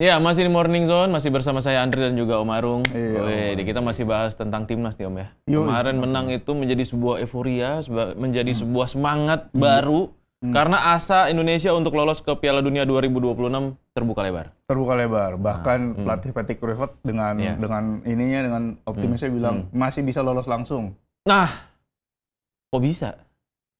Ya, masih di Morning Zone, masih bersama saya Andri dan juga Om Arung. Iya, Kita masih bahas tentang timnas nih Om ya. Yoi, Kemarin menang timnas. itu menjadi sebuah euforia, menjadi sebuah semangat Iya. baru. Karena asa Indonesia untuk lolos ke Piala Dunia 2026 terbuka lebar. Terbuka lebar. Bahkan pelatih Patrick Kluivert dengan Iya. dengan optimisnya bilang masih bisa lolos langsung. Nah, kok bisa?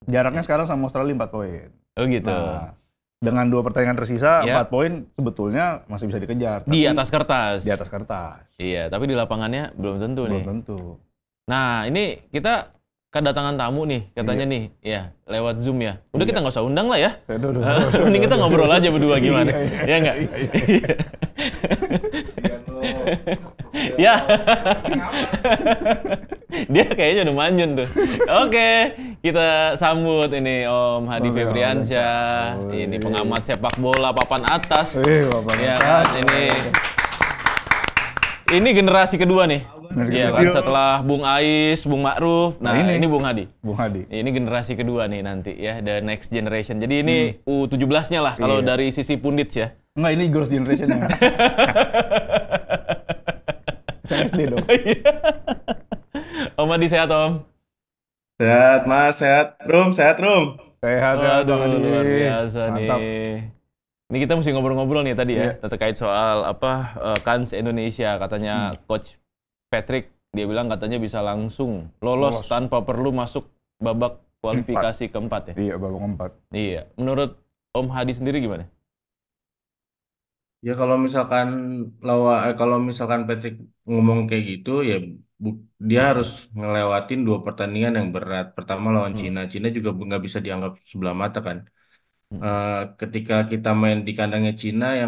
Jaraknya sekarang sama Australia 4 poin. Oh gitu. Nah, dengan 2 pertandingan tersisa, Iya. 4 poin sebetulnya masih bisa dikejar. Di Tapi atas kertas. Di atas kertas. Iya, tapi di lapangannya belum tentu nih. Belum tentu. Nah, ini kita kedatangan tamu nih, katanya nih, ya lewat Zoom ya. Udah kita nggak usah undang lah ya. Mending kita ngobrol aja berdua gimana? Ya nggak? Ya. Dia kayaknya udah manyun tuh. Oke, kita sambut ini Om Hadi Febriansyah. Ini pengamat sepak bola papan atas. Papan Ya atas. kan, ini generasi kedua nih. Iya kan, setelah Bung Ais, Bung Ma'ruf. Nah, ini Bung Hadi. Bung Hadi. Ini generasi kedua nih nanti ya, the next generation. Jadi ini U17-nya lah kalau dari sisi pundits ya. Enggak, ini girls generation-nya. Saya SD dong. Om Hadi sehat Om? Sehat Mas, sehat Rum, sehat Rum. Sehat, Bang Hadi. Luar biasa Mantap. nih. Ini kita mesti ngobrol-ngobrol nih tadi ya, terkait soal kans Indonesia. Katanya Coach Patrick, dia bilang katanya bisa langsung lolos tanpa perlu masuk babak kualifikasi keempat ya? Iya, babak 4. Iya. Menurut Om Hadi sendiri gimana? Ya kalau misalkan Patrick ngomong kayak gitu ya dia harus ngelewatin 2 pertandingan yang berat. Pertama lawan Cina. Cina juga nggak bisa dianggap sebelah mata kan. Ketika kita main di kandangnya Cina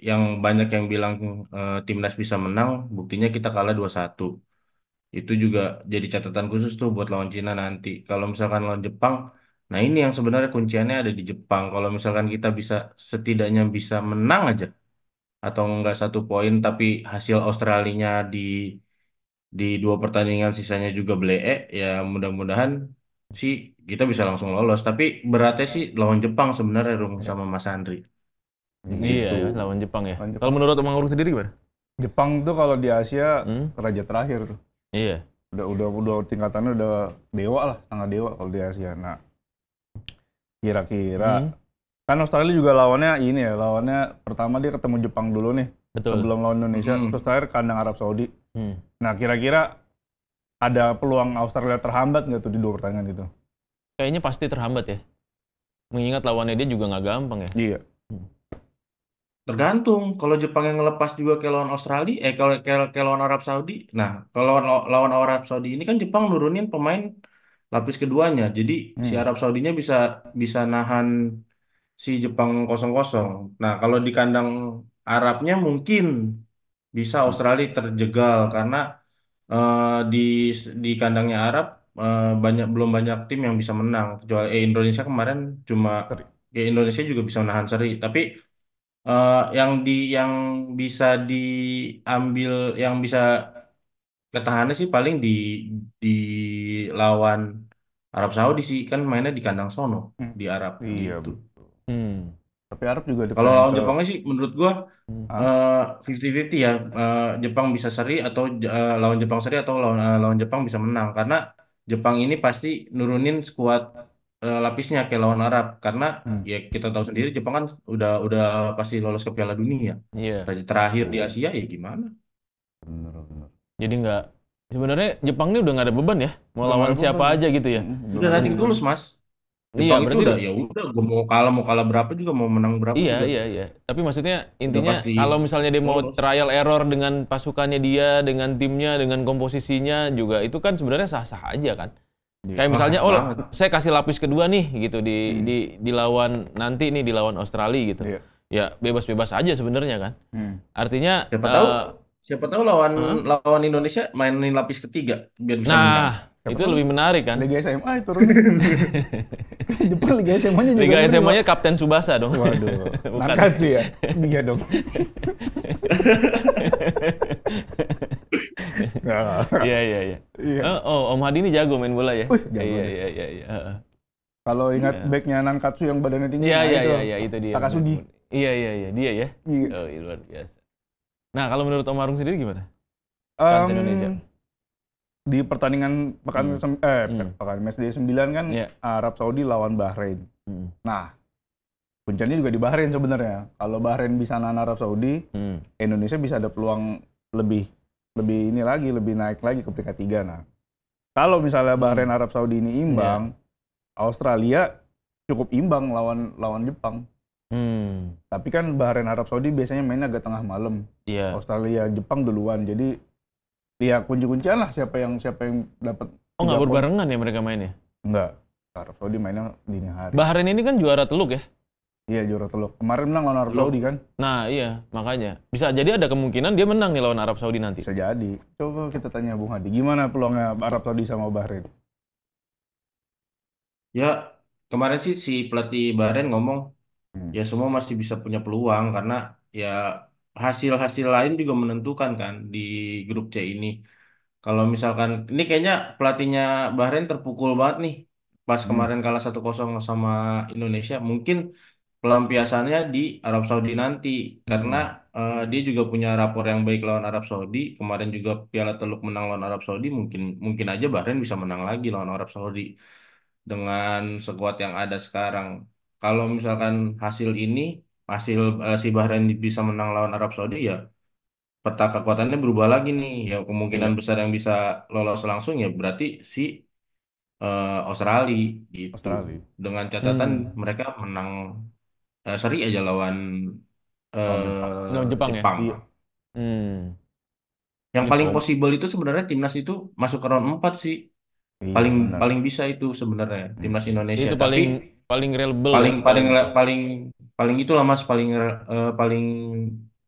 yang banyak yang bilang timnas bisa menang, buktinya kita kalah 2-1. Itu juga jadi catatan khusus tuh buat lawan Cina nanti. Kalau misalkan lawan Jepang, nah ini yang sebenarnya kunciannya ada di Jepang. Kalau misalkan kita setidaknya bisa menang aja, atau enggak 1 poin, tapi hasil Australinya di 2 pertandingan sisanya juga blee, ya mudah-mudahan sih kita bisa langsung lolos. Tapi beratnya sih lawan Jepang sebenarnya, Rum, sama Mas Andri. Iya Gitu. ya, lawan Jepang ya. Kalau menurut Om Arung sendiri gimana? Jepang tuh kalau di Asia raja terakhir tuh. Iya. Udah tingkatannya udah dewa lah, setengah dewa kalau di Asia. Nah, kira-kira kan Australia juga lawannya pertama dia ketemu Jepang dulu nih. Betul. Sebelum lawan Indonesia, terus terakhir kandang Arab Saudi. Nah, kira-kira ada peluang Australia terhambat nggak tuh di 2 pertandingan itu? Kayaknya pasti terhambat ya. Mengingat lawannya dia juga nggak gampang ya. Iya. Tergantung, kalau Jepang yang ngelepas juga ke lawan Australia, kalau ke lawan Arab Saudi. Nah, kalau lawan Arab Saudi ini kan Jepang nurunin pemain lapis keduanya. Jadi si Arab Saudinya bisa nahan si Jepang 0-0. Nah, kalau di kandang Arabnya mungkin bisa Australia terjegal karena di kandangnya Arab belum banyak tim yang bisa menang. Kecuali Indonesia kemarin Indonesia juga bisa menahan seri, tapi yang bisa diambil, yang bisa ketahannya sih paling di lawan Arab Saudi sih, kan mainnya di kandang sono di Arab Iya, gitu. Tapi Arab juga Kalau dipengen lawan ke Jepangnya sih menurut gua 50-50 ya. Jepang bisa seri atau lawan Jepang seri atau lawan Jepang bisa menang, karena Jepang ini pasti nurunin skuad lapisnya kayak lawan Arab, karena ya kita tahu sendiri Jepang kan udah pasti lolos ke Piala Dunia. Iya. Raja terakhir di Asia ya gimana? Bener. Jadi nggak, sebenarnya Jepang ini udah nggak ada beban ya, mau lawan siapa aja gitu ya. Udah nating tulus, Mas. Iya, Jepang itu berarti udah ya udah, gue mau kalah berapa juga, mau menang berapa juga. Iya. Tapi maksudnya intinya pasti kalau misalnya dia mau lolos. trial error dengan pasukannya dia, dengan timnya, dengan komposisinya juga itu kan sebenarnya sah-sah aja kan. Kayak misalnya banget. saya kasih lapis kedua nih gitu di lawan nanti nih di lawan Australia gitu. Iya. Ya bebas-bebas aja sebenarnya kan. Artinya Siapa tahu lawan Indonesia mainin lapis ketiga biar bisa menang. nah, itu lebih menarik kan. Liga SMA itu Jepang Liga SMA-nya juga. Liga SMA-nya Kapten Tsubasa dong. Waduh. Bukan. Nakatsu ya? Iya dong. Iya. Om Hadi ini jago main bola ya. Jago Iya. Kalau ingat backnya Nankatsu yang badannya tinggi, Iya, itu dia. Takasugi. Iya, dia ya. Iya. Oh, luar biasa. Nah, kalau menurut Om Arung sendiri gimana? Kans Indonesia. Di pertandingan pekan match day 9 kan Arab Saudi lawan Bahrain. Nah, puncaknya juga di Bahrain sebenarnya. Kalau Bahrain bisa nahan Arab Saudi, Indonesia bisa ada peluang lebih naik lagi ke peringkat 3. Nah, kalau misalnya Bahrain Arab Saudi ini imbang, Australia cukup imbang lawan Jepang. Tapi kan Bahrain Arab Saudi biasanya mainnya agak tengah malam. Australia Jepang duluan. Jadi ya kunci-kuncian lah siapa yang dapat. Oh, nggak berbarengan ya mereka mainnya? Enggak. Arab Saudi mainnya dini hari. Bahrain ini kan juara teluk ya? Iya, juara teluk. Kemarin menang lawan Arab Saudi kan? Nah iya, makanya. Bisa jadi ada kemungkinan dia menang nih lawan Arab Saudi nanti. Bisa jadi. Coba kita tanya Bung Hadi, gimana peluangnya Arab Saudi sama Bahrain? Ya, kemarin sih si pelatih Bahrain ngomong, ya semua masih bisa punya peluang karena ya hasil-hasil lain juga menentukan kan di grup C ini. Kalau misalkan, ini kayaknya pelatihnya Bahrain terpukul banget nih pas kemarin kalah 1-0 sama Indonesia. Mungkin pelampiasannya di Arab Saudi nanti karena dia juga punya rapor yang baik lawan Arab Saudi. Kemarin juga Piala Teluk menang lawan Arab Saudi, mungkin aja Bahrain bisa menang lagi lawan Arab Saudi dengan skuad yang ada sekarang. Kalau misalkan si Bahrain bisa menang lawan Arab Saudi, ya peta kekuatannya berubah lagi nih. Ya kemungkinan besar yang bisa lolos langsung ya berarti si Australia gitu. Dengan catatan mereka menang seri aja lawan Jepang. Jepang. Ya? Yang paling possible itu sebenarnya timnas itu masuk ke round 4 sih. Paling bisa itu sebenarnya timnas Indonesia. Itu Tapi paling reliable. Paling itulah Mas, paling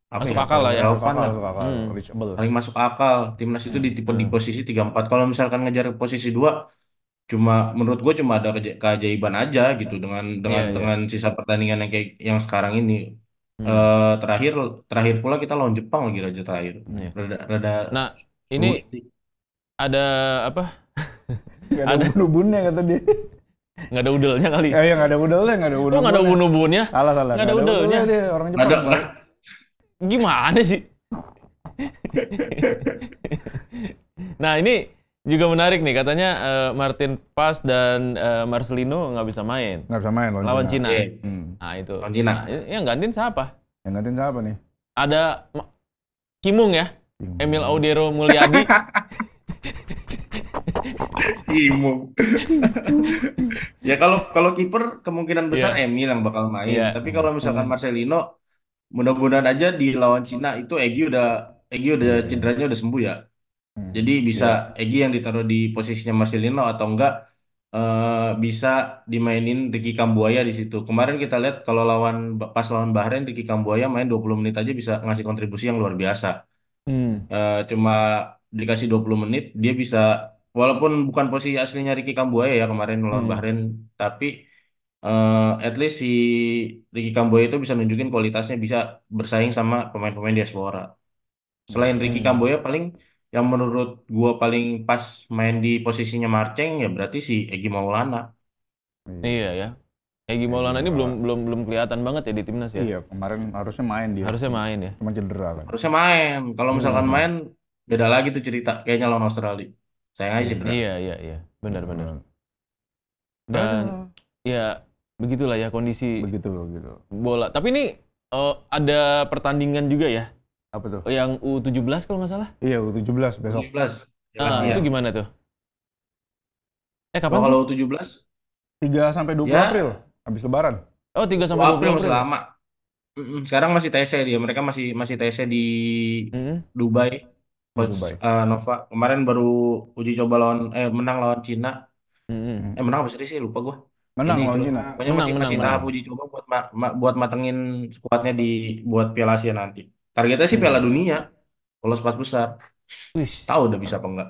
masuk akal lah ya. Paling masuk akal. Timnas itu di posisi 3-4. Kalau misalkan ngejar posisi 2, menurut gue cuma ada keajaiban aja gitu dengan sisa pertandingan yang sekarang ini. Terakhir pula kita lawan Jepang lagi raja terakhir. Nah, ini ada apa? Nggak ada ubun-ubunnya kata dia. Nggak ada udelnya kali. Ya nggak ada udelnya, nggak ada ubun-ubunnya. Oh, nggak ada ubun-ubunnya? Salah. Nggak ada udelnya. Orang Jepang. Gimana sih? Nah, ini juga menarik nih. Katanya Martin Paes dan Marcelino nggak bisa main. Nggak bisa main lawan Cina. Nah, itu. Lawan Cina. Nah, yang gantiin siapa? Yang gantiin siapa nih? Ada Kimung ya? Emil Audero Mulyadi. Kimung. Ya kalau kiper kemungkinan besar Emil yang bakal main. Tapi kalau misalkan Marcelino, mudah-mudahan aja di lawan Cina itu Egy udah cederanya udah sembuh ya. Jadi bisa Egy yang ditaruh di posisinya Marcelino atau enggak bisa dimainin Ricky Kambuaya di situ. Kemarin kita lihat kalau pas lawan Bahrain, Ricky Kambuaya main 20 menit aja bisa ngasih kontribusi yang luar biasa. Cuma dikasih 20 menit dia bisa, walaupun bukan posisi aslinya Ricky Kambuaya ya kemarin lawan Bahrain, tapi at least si Ricky Kambuaya itu bisa nunjukin kualitasnya, bisa bersaing sama pemain-pemain diaspora. Selain Ricky Kambuaya, paling yang menurut gua paling pas main di posisinya Marceng ya berarti si Egy Maulana. Iya ya. Egy Maulana ini belum kelihatan banget ya di timnas ya. Iya, kemarin harusnya main dia. Harusnya main ya. Cuma cedera kan. Harusnya main. Kalau misalkan main beda lagi tuh cerita, kayaknya lawan Australia. Sayang aja cedera. Iya. Benar. Dan ya begitulah ya kondisi begitu bola. Tapi ini ada pertandingan juga ya. Apa tuh? Yang U17 kalau nggak salah? Iya, U17 besok. U17. Itu gimana tuh? Kapan kalau U17? 3 sampai 20 April, habis lebaran. Oh, 3 sampai 20 April. Masih lama. Sekarang masih TC dia. Mereka masih TC di Dubai. Nova. Kemarin baru uji coba menang lawan Cina. Menang apa sih? Lupa gua. Menang lawan Cina. Pokoknya masih tahap uji coba buat matengin skuadnya buat Piala Asia nanti. Targetnya sih Piala Dunia, lolos 4 besar. Tahu udah bisa apa enggak?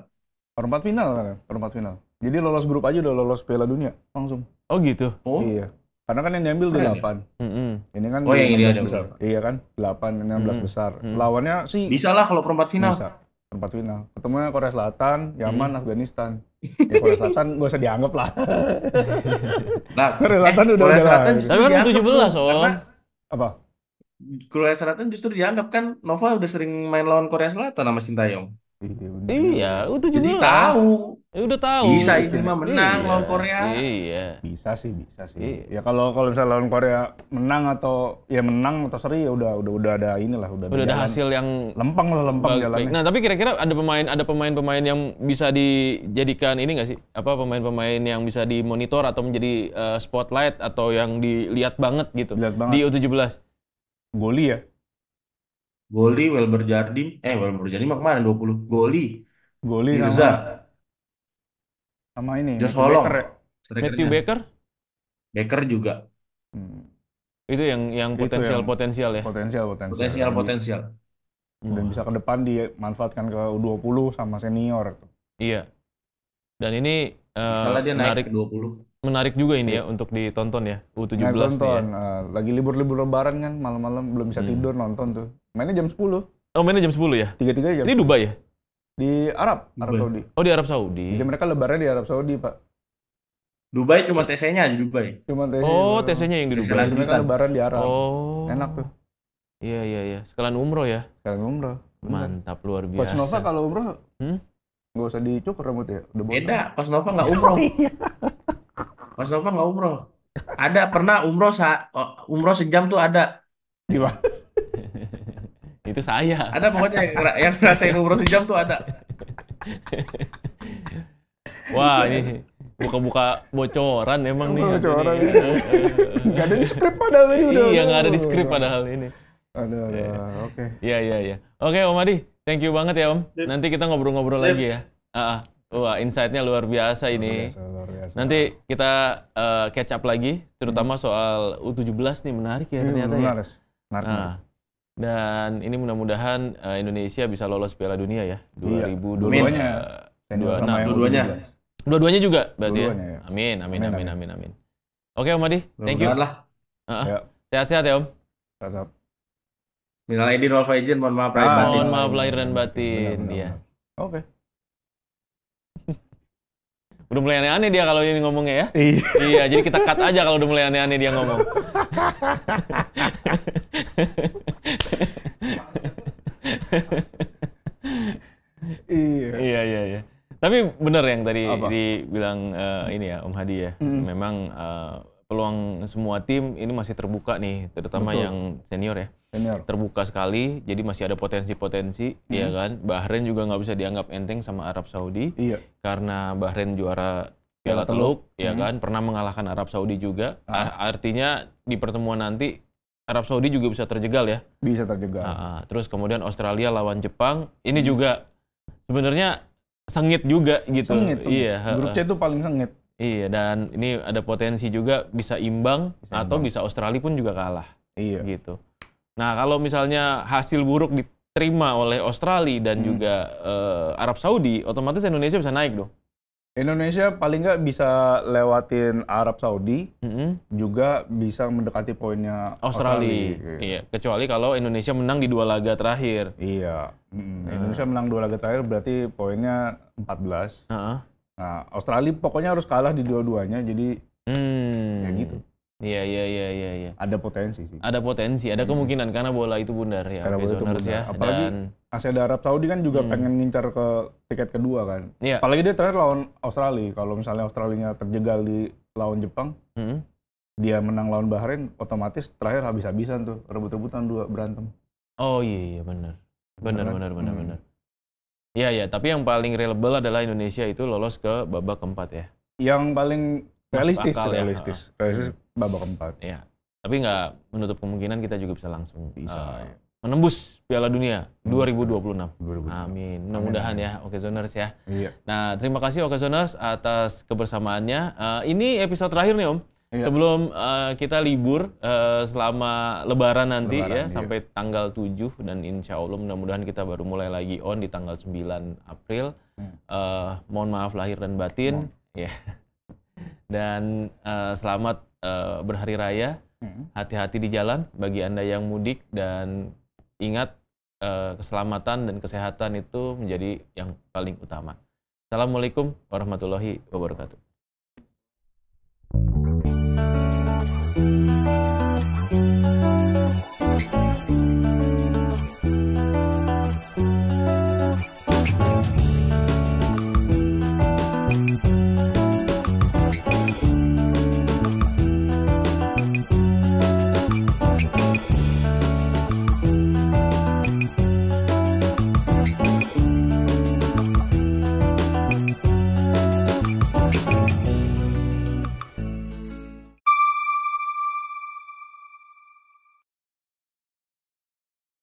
Perempat final. Jadi lolos grup aja udah lolos Piala Dunia langsung. Oh gitu? Oh iya. Karena kan yang diambil 8. Ini kan yang ini ada besar. Iya kan? 8 16 besar. Lawannya sih bisa lah kalau perempat final. Bisa. Perempat final. Ketemunya Korea Selatan, Yaman, Afghanistan. Ya Korea Selatan gak usah dianggap lah. Nah, Korea Selatan udah Korea Selatan lah. Tapi kan 17 Om. Apa? Korea Selatan justru dianggap kan Nova udah sering main lawan Korea Selatan sama Sintayong. Iya, U17. Jadi tahu. Udah tahu. Bisa ini mah menang Iya, lawan Korea. Iya. Bisa sih. Iya. Ya kalau misalnya lawan Korea menang atau seri ya udah ada inilah, udah ada hasil yang lempeng jalannya. Nah, tapi kira-kira ada pemain-pemain yang bisa dijadikan ini nggak sih? Apa pemain-pemain yang bisa dimonitor atau menjadi spotlight atau yang dilihat banget gitu di U17? Goli ya. Goli, Welber Jardim mah kemarin 20. Goli Mirza sama ini Josh Holong ya? Matthew Baker? Baker juga. Itu yang potensial ya? Potensial. Dan bisa ke depan dimanfaatkan ke U20 sama senior. Iya. Dan ini dia naik ke 20. Menarik juga ini ya untuk ditonton ya, U17 tonton. Lagi libur-libur lebaran kan, malam-malam belum bisa tidur nonton tuh. Mainnya jam 10. Oh, mainnya jam 10 ya? 3 jam. Ini Dubai ya? Di Arab Saudi. Oh, di Arab Saudi. Jadi mereka lebaran di Arab Saudi, Pak. Dubai cuma TC-nya aja Dubai. TC-nya yang di Dubai. Mereka lebaran di Arab. Oh. Enak tuh. Iya. Sekalian umroh ya? Sekalian umroh. Mantap, luar biasa. Coach Nova kalau umroh, nggak usah dicukur rambutnya. Beda, Coach Nova nggak umroh. Coach Nova nggak umroh. Ada pernah umroh sejam tuh ada. Di mana? Itu saya. Ada pokoknya yang ngerasain umroh sejam tuh ada. Wah, ini buka-buka bocoran emang nih. Bocoran. Nggak ada di skrip padahal ini udah. Iya, nggak ada di skrip padahal ini. Ada. Oke. Iya. Oke, Om Adi. Thank you banget ya, Om. Nanti kita ngobrol-ngobrol lagi ya. Wah, insight-nya luar biasa ini. Luar biasa. Nanti kita catch up lagi, terutama soal U17 nih, menarik ya ternyata ya. Menarik. Dan ini mudah-mudahan Indonesia bisa lolos Piala Dunia ya, 2026. Dua-duanya juga berarti ya. Amin. Oke, Om Adi, thank you. Sehat-sehat ya, Om. Sehat. Minal aidin wal faizin, mohon maaf lahir batin. Mohon maaf lahir dan batin, ya. Oke. Udah mulai aneh-aneh dia kalau ini ngomongnya ya. Iya, jadi kita cut aja kalau udah mulai aneh-aneh dia ngomong. Iya. Tapi benar yang tadi dibilang ini ya Om Hadi ya. Memang peluang semua tim ini masih terbuka nih, terutama yang senior ya. Terbuka sekali, jadi masih ada potensi-potensi, ya kan. Bahrain juga nggak bisa dianggap enteng sama Arab Saudi, karena Bahrain juara Piala Teluk, ya kan, pernah mengalahkan Arab Saudi juga. Artinya di pertemuan nanti Arab Saudi juga bisa terjegal ya. Bisa terjegal. Terus kemudian Australia lawan Jepang, ini juga sebenarnya sengit juga gitu. Sengit. Iya. Grup C itu paling sengit. Iya, dan ini ada potensi juga bisa imbang atau bisa Australia pun juga kalah. Iya. Gitu. Nah, kalau misalnya hasil buruk diterima oleh Australia dan juga Arab Saudi, otomatis Indonesia bisa naik dong. Indonesia paling nggak bisa lewatin Arab Saudi, juga bisa mendekati poinnya Australia. Iya, kecuali kalau Indonesia menang di 2 laga terakhir. Iya, Indonesia menang 2 laga terakhir berarti poinnya 14. Nah, Australia pokoknya harus kalah di dua-duanya, jadi ya gitu. Iya. Ada potensi sih. Ada potensi, ada kemungkinan karena bola itu bundar ya. Apalagi masih ada Arab Saudi kan juga pengen ngincar ke tiket kedua kan. Iya. Apalagi dia terakhir lawan Australia. Kalau misalnya Australianya terjegal di lawan Jepang, dia menang lawan Bahrain, otomatis terakhir habis-habisan tuh, rebut-rebutan berantem. Oh iya, benar. Iya, tapi yang paling reliable adalah Indonesia itu lolos ke babak keempat ya. Yang paling realistis babak keempat. Iya. Tapi nggak menutup kemungkinan kita juga bisa langsung menembus Piala Dunia 2026. Amin. Mudah-mudahan ya, Okezoners ya. Iya. Nah, terima kasih Okezoners atas kebersamaannya. Ini episode terakhir nih Om. Iya. Sebelum kita libur selama Lebaran nanti sampai tanggal 7 dan insya Allah mudah-mudahan kita baru mulai lagi on di tanggal 9 April. Mohon maaf lahir dan batin. Ya. Dan selamat berhari raya. Hati-hati di jalan bagi Anda yang mudik dan ingat keselamatan dan kesehatan itu menjadi yang paling utama. Assalamualaikum warahmatullahi wabarakatuh.